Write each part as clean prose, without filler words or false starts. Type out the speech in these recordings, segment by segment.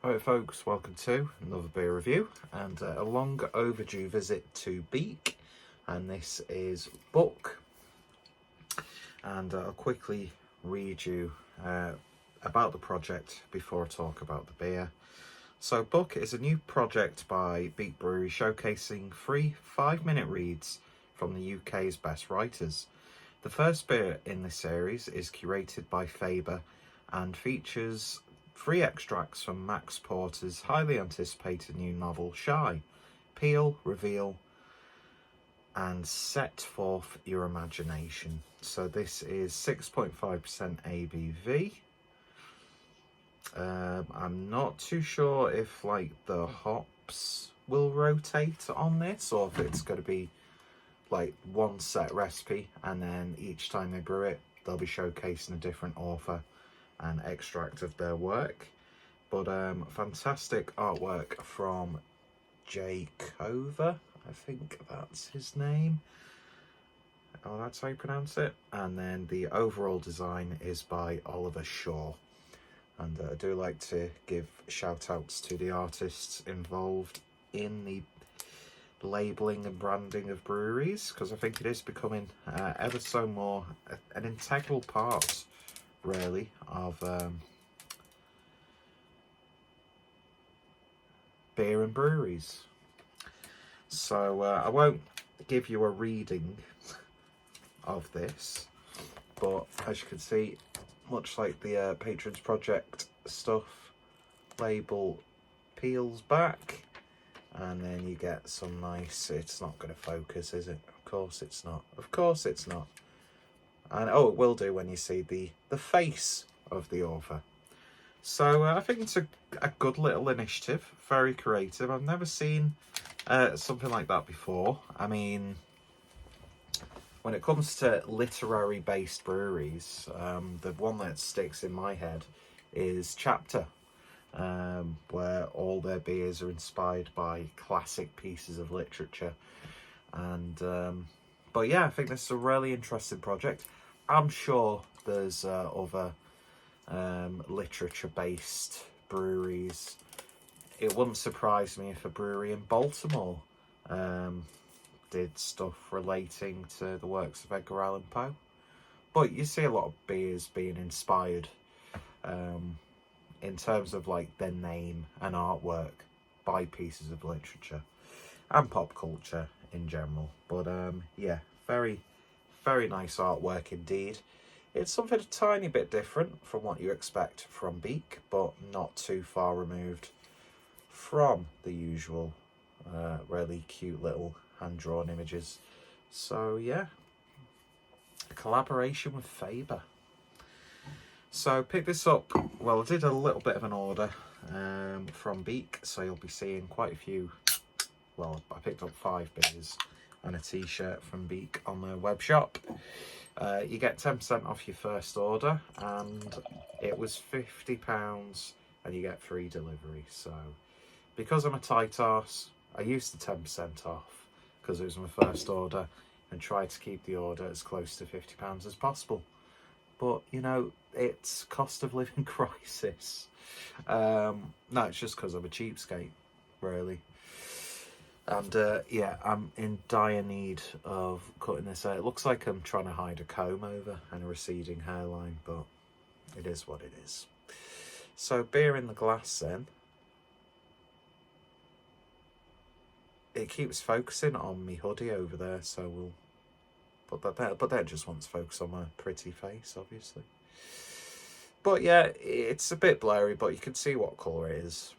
Right folks, welcome to another beer review and a long overdue visit to Beak, and this is Book, and I'll quickly read you about the project before I talk about the beer. So Book is a new project by Beak Brewery showcasing free 5-minute reads from the UK's best writers. The first beer in this series is curated by Faber and features 3 extracts from Max Porter's highly anticipated new novel Shy. Peel, reveal, and set forth your imagination. So this is 6.5% ABV. I'm not too sure if like the hops will rotate on this, or if it's going to be like one set recipe and then each time they brew it they'll be showcasing a different author and extract of their work. But fantastic artwork from Jacover, I think that's his name. Oh, that's how you pronounce it. And then the overall design is by Oliver Shaw. And I do like to give shout outs to the artists involved in the labelling and branding of breweries, because I think it is becoming ever so more an integral part really of beer and breweries. So I won't give you a reading of this, but as you can see, much like the Patrons Project stuff, label peels back and then you get some nice, it's not going to focus, is it? Of course it's not. Of course it's not. And oh, it will do when you see the face of the author. So I think it's a good little initiative, very creative. I've never seen something like that before. I mean, when it comes to literary based breweries, the one that sticks in my head is Chapter, where all their beers are inspired by classic pieces of literature. And but yeah, I think this is a really interesting project. I'm sure there's other literature-based breweries. It wouldn't surprise me if a brewery in Baltimore did stuff relating to the works of Edgar Allan Poe. But you see a lot of beers being inspired in terms of like their name and artwork by pieces of literature and pop culture in general. But yeah, very nice artwork indeed. It's something a tiny bit different from what you expect from Beak, but not too far removed from the usual really cute little hand-drawn images. So yeah, a collaboration with Faber. So pick this up, well I did a little bit of an order from Beak, so you'll be seeing quite a few. Well, I picked up 5 beers and a t-shirt from Beak on their web shop. You get 10% off your first order, and it was £50 and you get free delivery. So because I'm a tight arse, I used the 10% off because it was my first order and tried to keep the order as close to £50 as possible. But you know, it's cost of living crisis. No, it's just because I'm a cheapskate, really. And yeah, I'm in dire need of cutting this out. It looks like I'm trying to hide a comb over and a receding hairline, but it is what it is. So beer in the glass then. It keeps focusing on me hoodie over there, so we'll put that there. But that just wants to focus on my pretty face, obviously. But yeah, it's a bit blurry, but you can see what colour it is.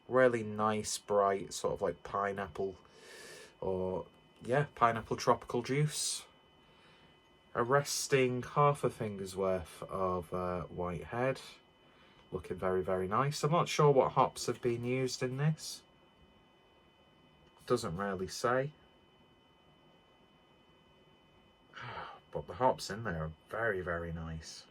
Really nice, bright, sort of like pineapple, or yeah, pineapple tropical juice. Arresting half a finger's worth of white head. Looking very nice. I'm not sure what hops have been used in this. Doesn't really say. But the hops in there are very nice.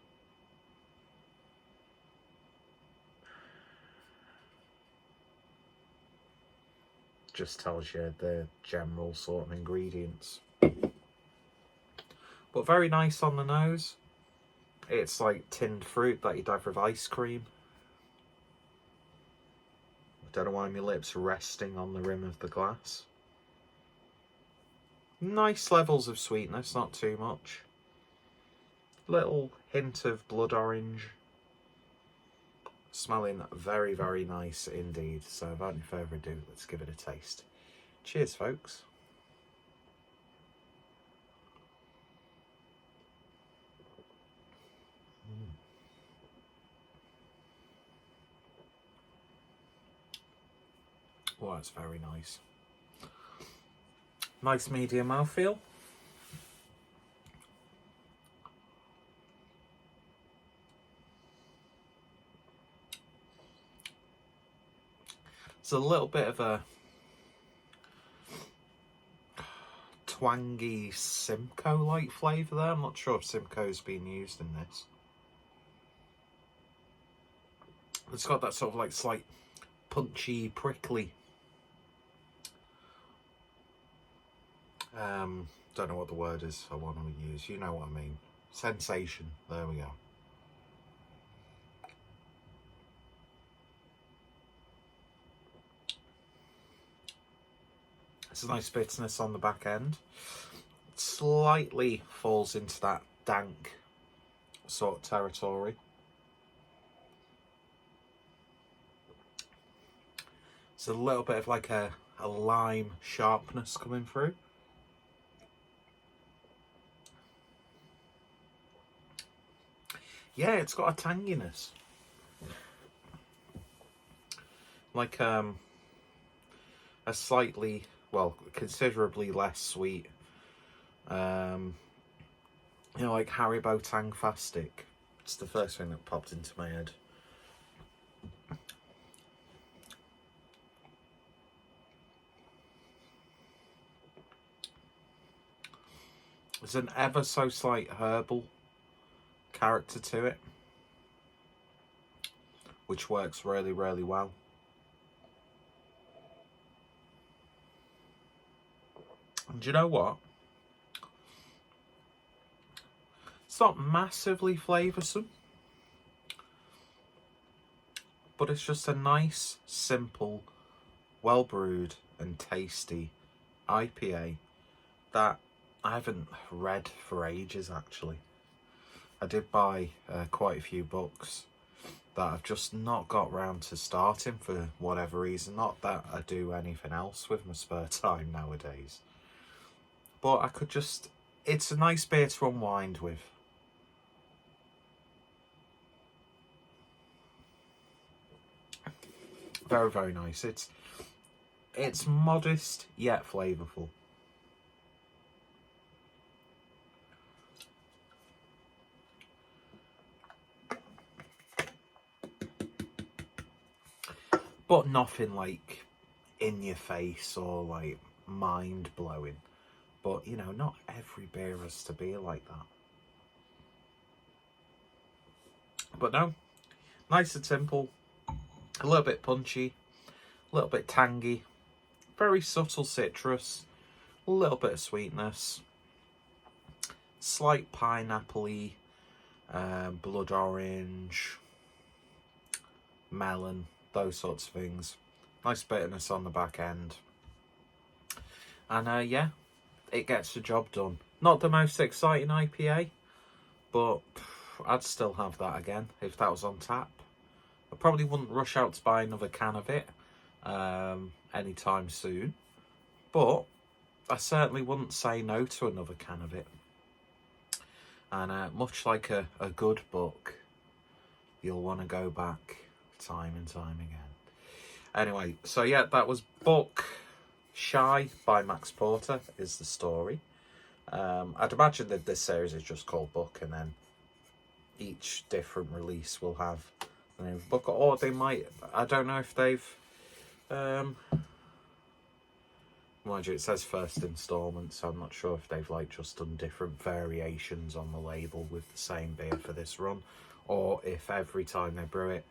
Just tells you the general sort of ingredients. But very nice on the nose. It's like tinned fruit that you'd have with ice cream. Don't know why my lips are resting on the rim of the glass. Nice levels of sweetness, not too much. Little hint of blood orange. Smelling very, very nice indeed. So without any further ado, let's give it a taste. Cheers, folks. Oh, that's very nice. Nice medium mouthfeel. It's a little bit of a twangy Simcoe-like flavour there. I'm not sure if Simcoe's been used in this. It's got that sort of like slight punchy, prickly. Don't know what the word is I want to use. You know what I mean. Sensation. There we go. It's a nice bitterness on the back end. It slightly falls into that dank sort of territory. It's a little bit of like a lime sharpness coming through. Yeah, it's got a tanginess. Like a slightly, well, considerably less sweet, you know, like Haribo Tangfastic. It's the first thing that popped into my head. There's an ever so slight herbal character to it, which works really, really well. And do you know what? It's not massively flavoursome, but it's just a nice, simple, well brewed and tasty IPA that I haven't read for ages, actually. I did buy quite a few books that I've just not got round to starting for whatever reason. Not that I do anything else with my spare time nowadays. But I could just... It's a nice beer to unwind with. Very, very nice. It's modest yet flavourful. But nothing like in your face or like mind blowing. But you know, not every beer has to be like that. But no, nice and simple. A little bit punchy, a little bit tangy, very subtle citrus, a little bit of sweetness, slight pineapple-y, blood orange, melon, those sorts of things. Nice bitterness on the back end. And yeah, it gets the job done. Not the most exciting IPA, but I'd still have that again if that was on tap. I probably wouldn't rush out to buy another can of it anytime soon, but I certainly wouldn't say no to another can of it. And much like a good book, you'll want to go back time and time again. Anyway, so yeah, that was Book Shy by Max Porter is the story. I'd imagine that this series is just called Book, and then each different release will have the name of the book, or they might, I don't know if they've mind you, it says first installment, so I'm not sure if they've like just done different variations on the label with the same beer for this run, or if every time they brew it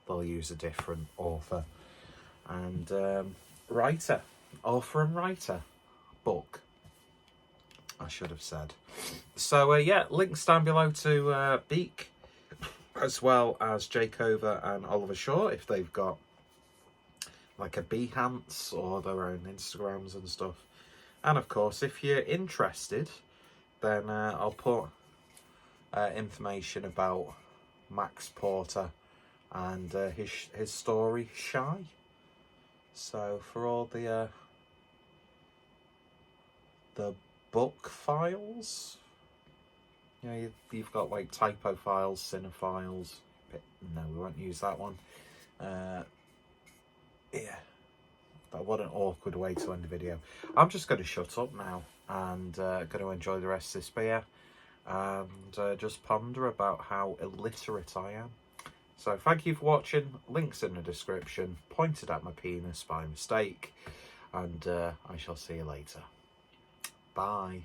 they'll use a different author and writer, book, I should have said. So yeah, links down below to Beak, as well as Jake Over and Oliver Shaw if they've got like a Behance or their own Instagrams and stuff. And of course, if you're interested, then I'll put information about Max Porter and his story, Shy. So for all the book files, you know, you've got like typo files, cinephiles. No, we won't use that one. Yeah, but what an awkward way to end the video. I'm just going to shut up now and going to enjoy the rest of this beer and just ponder about how illiterate I am. So thank you for watching. Links in the description. Pointed at my penis by mistake. And I shall see you later. Bye.